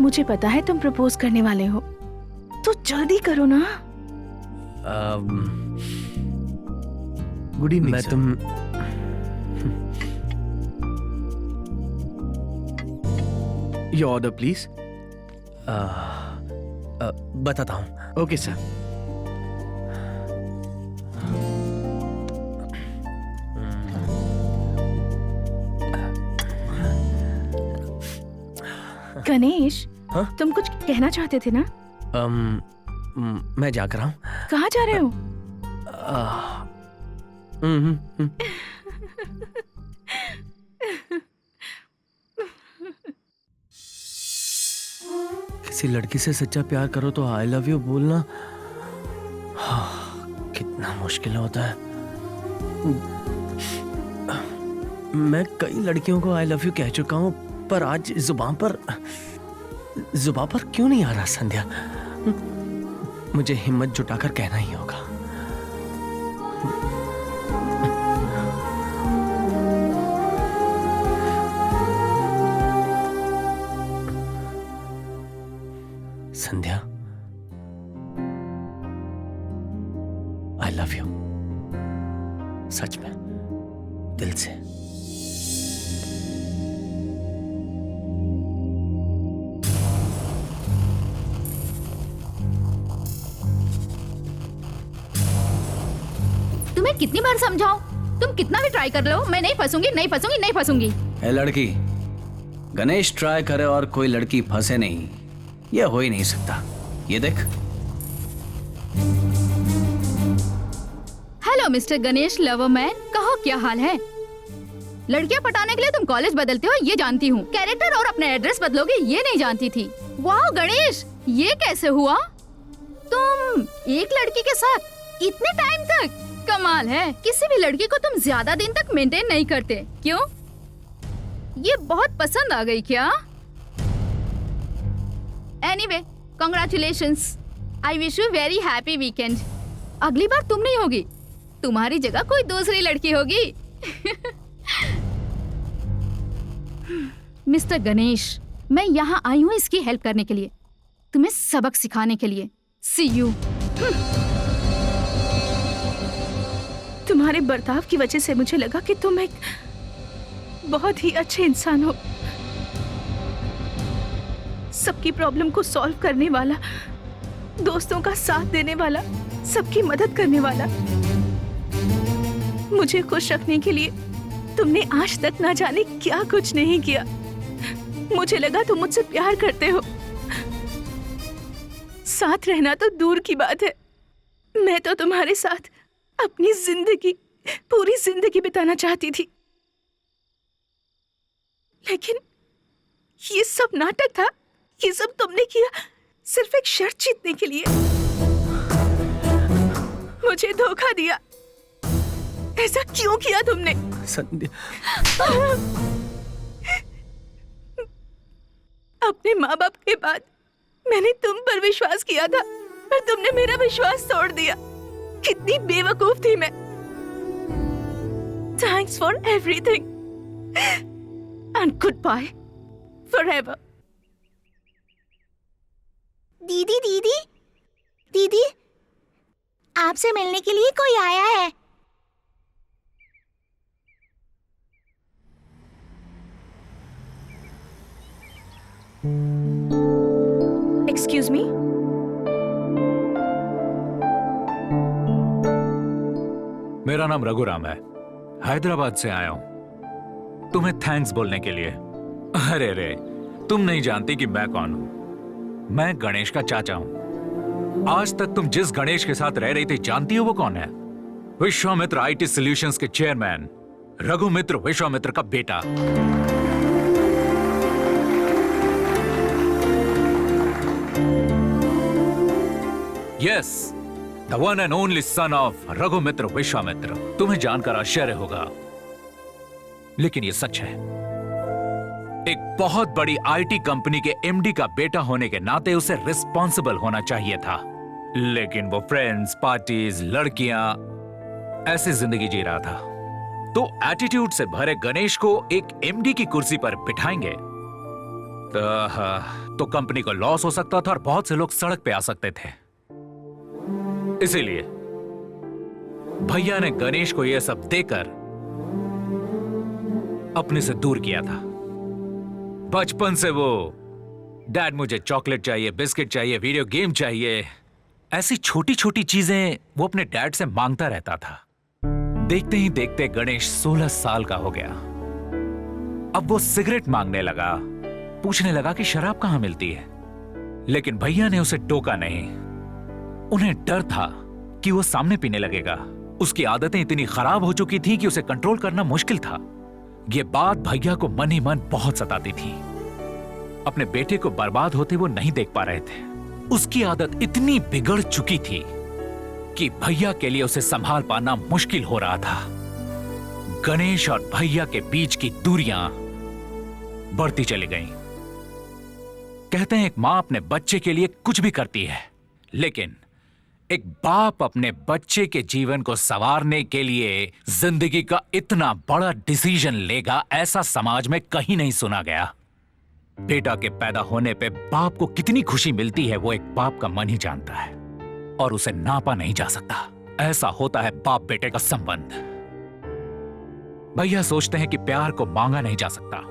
मुझे पता है तुम प्रपोज करने वाले हो, तो जल्दी करो ना। गुड इवनिंग मैं सर। तुम योर ऑर्डर प्लीज। बताता हूँ। Okay sir. गणेश, हाँ? तुम कुछ कहना चाहते थे ना? मैं जाकर हूँ। कहाँ जा रहे हो? किसी लड़की से सच्चा प्यार करो तो आई लव यू बोलना कितना मुश्किल होता है। मैं कई लड़कियों को आई लव यू कह चुका हूं, पर आज जुबान पर क्यों नहीं आ रहा संध्या? मुझे हिम्मत जुटाकर कहना ही होगा। संध्या, आई लव यू, सच में, दिल से। तुम्हें कितनी बार समझाऊं? तुम कितना भी ट्राई कर लो, मैं नहीं फंसूंगी, नहीं फंसूंगी, नहीं फंसूंगी। ए लड़की, गणेश ट्राई करे और कोई लड़की फंसे नहीं, यह हो ही नहीं सकता। ये देख। Hello mister Ganesh lover man, कहो क्या हाल है? लड़कियां पटाने के लिए तुम कॉलेज बदलते हो ये जानती हूँ, कैरेक्टर और अपने एड्रेस बदलोगे ये नहीं जानती थी। वाह गणेश, ये कैसे हुआ? तुम एक लड़की के साथ इतने टाइम तक? कमाल है, किसी भी लड़की को तुम ज्यादा दिन तक मेंटेन नहीं करते, क्यों? ये बहुत पसंद आ गई क्या? Anyway, congratulations, I wish you very happy weekend. अगली बार तुम नहीं होगी, तुम्हारी जगह कोई दूसरी लड़की होगी। मिस्टर गणेश, मैं यहाँ आई हूँ इसकी हेल्प करने के लिए, तुम्हें सबक सिखाने के लिए। सी यू। तुम्हारे बर्ताव की वजह से मुझे लगा कि तुम एक बहुत ही अच्छे इंसान हो, सबकी प्रॉब्लम को सॉल्व करने वाला, दोस्तों का साथ देने वाला, सबकी मदद करने वाला। मुझे खुश रखने के लिए तुमने आज तक ना जाने क्या कुछ नहीं किया। मुझे लगा तुम मुझसे प्यार करते हो, साथ रहना तो दूर की बात है, मैं तो तुम्हारे साथ अपनी जिंदगी, पूरी जिंदगी बिताना चाहती थी। लेकिन ये सब नाटक था, ये सब तुमने किया सिर्फ एक शर्त जीतने के लिए। मुझे धोखा दिया, ऐसा क्यों किया तुमने? संध्या, अपने माँ बाप के बाद मैंने तुम पर विश्वास किया था, पर तुमने मेरा विश्वास तोड़ दिया। कितनी बेवकूफ थी मैं। Thanks for everything and good bye forever. दीदी दीदी दीदी, आपसे मिलने के लिए कोई आया है। Excuse me. मेरा नाम रघुराम है, हैदराबाद से आया हूं तुम्हें थैंक्स बोलने के लिए। अरे रे, तुम नहीं जानती कि मैं कौन हूं। मैं गणेश का चाचा हूं। आज तक तुम जिस गणेश के साथ रह रही थी जानती हो वो कौन है? विश्वामित्र आईटी सॉल्यूशंस के चेयरमैन रघुमित्र विश्वामित्र का बेटा। Yes, the one and only son of Raghumitra Vishwamitra. तुम्हें जानकर आश्चर्य होगा, लेकिन ये सच है। एक बहुत बड़ी आईटी कंपनी के एमडी का बेटा होने के नाते उसे रिस्पॉन्सिबल होना चाहिए था, लेकिन वो फ्रेंड्स, पार्टीज, लड़कियां, ऐसी जिंदगी जी रहा था। तो एटीट्यूड से भरे गणेश को एक एमडी की कुर्सी पर बिठाएंगे, तो कंपनी को लॉस हो सकता था और बहुत से लोग सड़क पे आ सकते थे। इसीलिए भैया ने गणेश को यह सब देकर अपने से दूर किया था। बचपन से वो डैड मुझे चॉकलेट चाहिए, बिस्किट चाहिए, वीडियो गेम चाहिए, ऐसी छोटी छोटी चीजें वो अपने डैड से मांगता रहता था। देखते ही देखते गणेश 16 साल का हो गया। अब वो सिगरेट मांगने लगा, पूछने लगा कि शराब कहां मिलती है, लेकिन भैया ने उसे टोका नहीं। उन्हें डर था कि वो सामने पीने लगेगा। उसकी आदतें इतनी खराब हो चुकी थी कि उसे कंट्रोल करना मुश्किल था। ये बात भैया को मन ही मन बहुत सताती थी। अपने बेटे को बर्बाद होते वो नहीं देख पा रहे थे। उसकी आदत इतनी बिगड़ चुकी थी कि भैया के लिए उसे संभाल पाना मुश्किल हो रहा था। गणेश और भैया के बीच की दूरियां बढ़ती चली गईं। कहते हैं एक मां अपने बच्चे के लिए कुछ भी करती है, लेकिन एक बाप अपने बच्चे के जीवन को संवारने के लिए जिंदगी का इतना बड़ा डिसीजन लेगा, ऐसा समाज में कहीं नहीं सुना गया। बेटा के पैदा होने पे बाप को कितनी खुशी मिलती है वो एक बाप का मन ही जानता है, और उसे नापा नहीं जा सकता। ऐसा होता है बाप बेटे का संबंध। भैया सोचते हैं कि प्यार को मांगा नहीं जा सकता,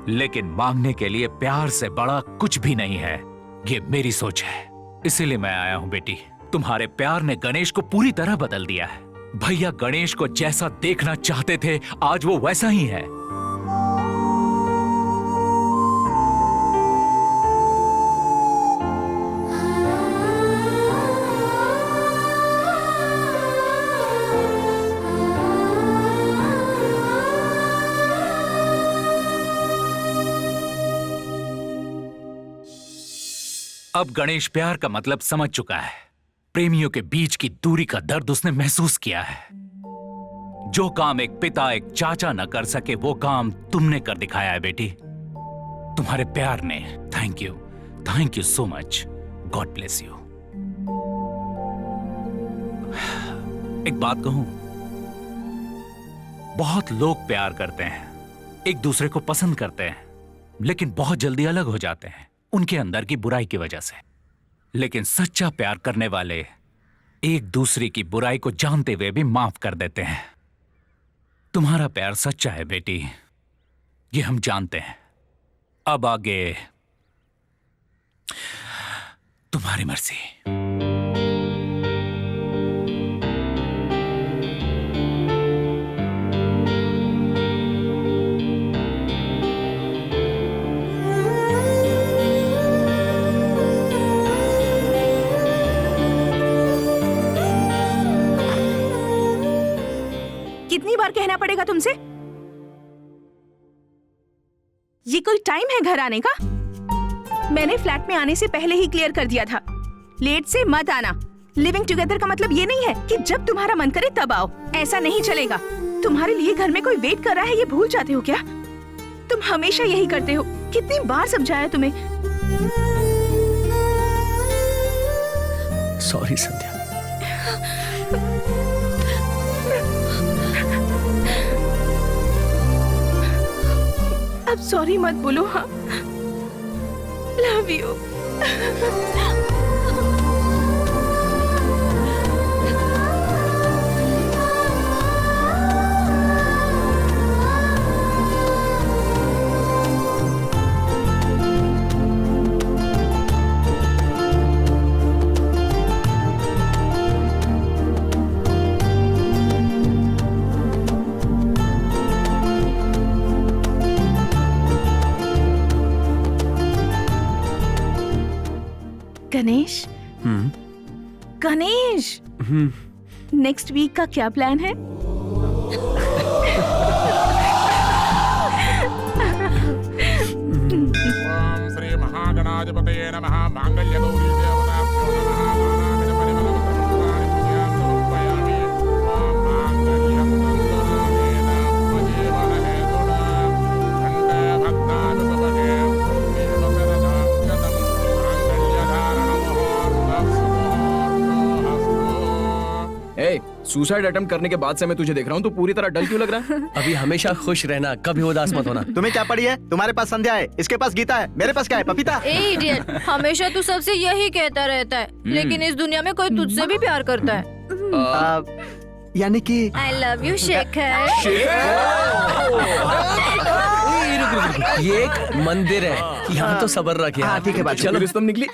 लेकिन मांगने के लिए प्यार से बड़ा कुछ भी नहीं है। ये मेरी सोच है, इसीलिए मैं आया हूं बेटी। तुम्हारे प्यार ने गणेश को पूरी तरह बदल दिया है। भैया गणेश को जैसा देखना चाहते थे आज वो वैसा ही है। अब गणेश प्यार का मतलब समझ चुका है। प्रेमियों के बीच की दूरी का दर्द उसने महसूस किया है। जो काम एक पिता एक चाचा न कर सके वो काम तुमने कर दिखाया है बेटी, तुम्हारे प्यार ने। Thank you so much. God bless you. एक बात कहूं, बहुत लोग प्यार करते हैं, एक दूसरे को पसंद करते हैं, लेकिन बहुत जल्दी अलग हो जाते हैं उनके अंदर की बुराई की वजह से। लेकिन सच्चा प्यार करने वाले एक दूसरे की बुराई को जानते हुए भी माफ कर देते हैं। तुम्हारा प्यार सच्चा है बेटी, ये हम जानते हैं। अब आगे तुम्हारी मर्जी। कितनी बार कहना पड़ेगा तुमसे? ये कोई टाइम है घर आने का? मैंने फ्लैट में आने से पहले ही क्लियर कर दिया था, लेट से मत आना। लिविंग टुगेदर का मतलब ये नहीं है कि जब तुम्हारा मन करे तब आओ। ऐसा नहीं चलेगा। तुम्हारे लिए घर में कोई वेट कर रहा है, ये भूल जाते हो क्या? तुम हमेशा यही करते हो। कितनी बार समझाया तुम्हें? सॉरी संध्या। अब सॉरी मत बोलो। हाँ, love you. Ganesh, Ganesh, next week का क्या प्लान है? ओम श्री महागणाधिपतये नमः। मांगल्यगौरी देवताभ्यो नमः। नानाविध परिमलपत्राणि पूजयामि समर्पयामि। ओम मांगल्यं तन्तुनानेन मम जीवनहेतुना खण्डे भद्राणि सुभगे पुण्यवसरदां शतं मांगल्यधारणमुहूर्तः सुमुहूर्तो अस्तु। सुसाइड अटेम्प्ट करने के बाद से मैं तुझे देख रहा हूँ, तू पूरी तरह डल क्यों लग रहा है? अभी हमेशा खुश रहना, कभी उदास मत होना। तुम्हें क्या पड़ी है? तुम्हारे पास संध्या है, इसके पास गीता है, मेरे पास क्या है? पपीता। ए इडियट, हमेशा तू सबसे यही कहता रहता है, लेकिन इस दुनिया में कोई तुझसे भी प्यार करता है। यानी कि आई लव यू शेखर। ये एक मंदिर है, यहाँ तो सबर रखे। हाँ ठीक है बात, चलो रिश्तम निकली।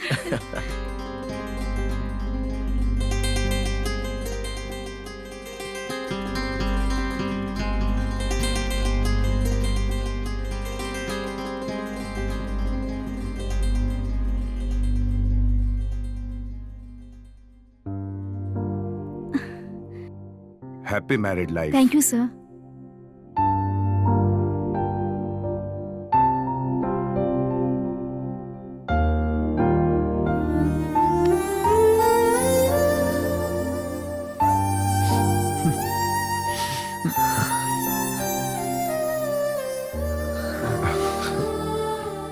Happy married life. Thank you sir.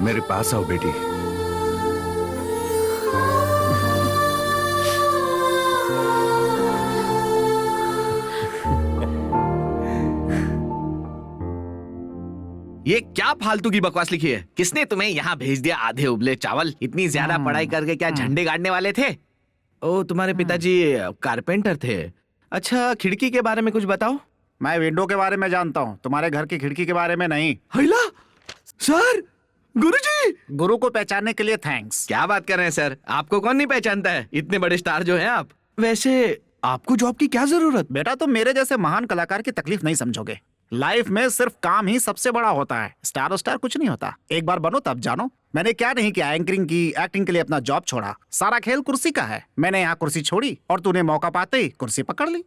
मेरे पास आओ बेटी। ये क्या फालतू की बकवास लिखी है? किसने तुम्हें यहाँ भेज दिया आधे उबले चावल? इतनी ज्यादा पढ़ाई करके क्या झंडे गाड़ने वाले थे? ओ तुम्हारे पिताजी कारपेंटर थे। अच्छा खिड़की के बारे में कुछ बताओ। मैं विंडो के बारे में जानता हूँ, तुम्हारे घर की खिड़की के बारे में नहीं। हैला सर, गुरुजी। गुरु को पहचानने के लिए थैंक्स। क्या बात कर रहे हैं सर, आपको कौन नहीं पहचानता है? इतने बड़े स्टार जो हैं आप। वैसे आपको जॉब की क्या जरूरत? बेटा तुम मेरे जैसे महान कलाकार की तकलीफ नहीं समझोगे। लाइफ में सिर्फ काम ही सबसे बड़ा होता है, स्टार स्टार कुछ नहीं होता। एक बार बनो तब जानो। मैंने क्या नहीं किया, एंकरिंग की, एक्टिंग के लिए अपना जॉब छोड़ा। सारा खेल कुर्सी का है। मैंने यहाँ कुर्सी छोड़ी और तूने मौका पाते ही कुर्सी पकड़ ली।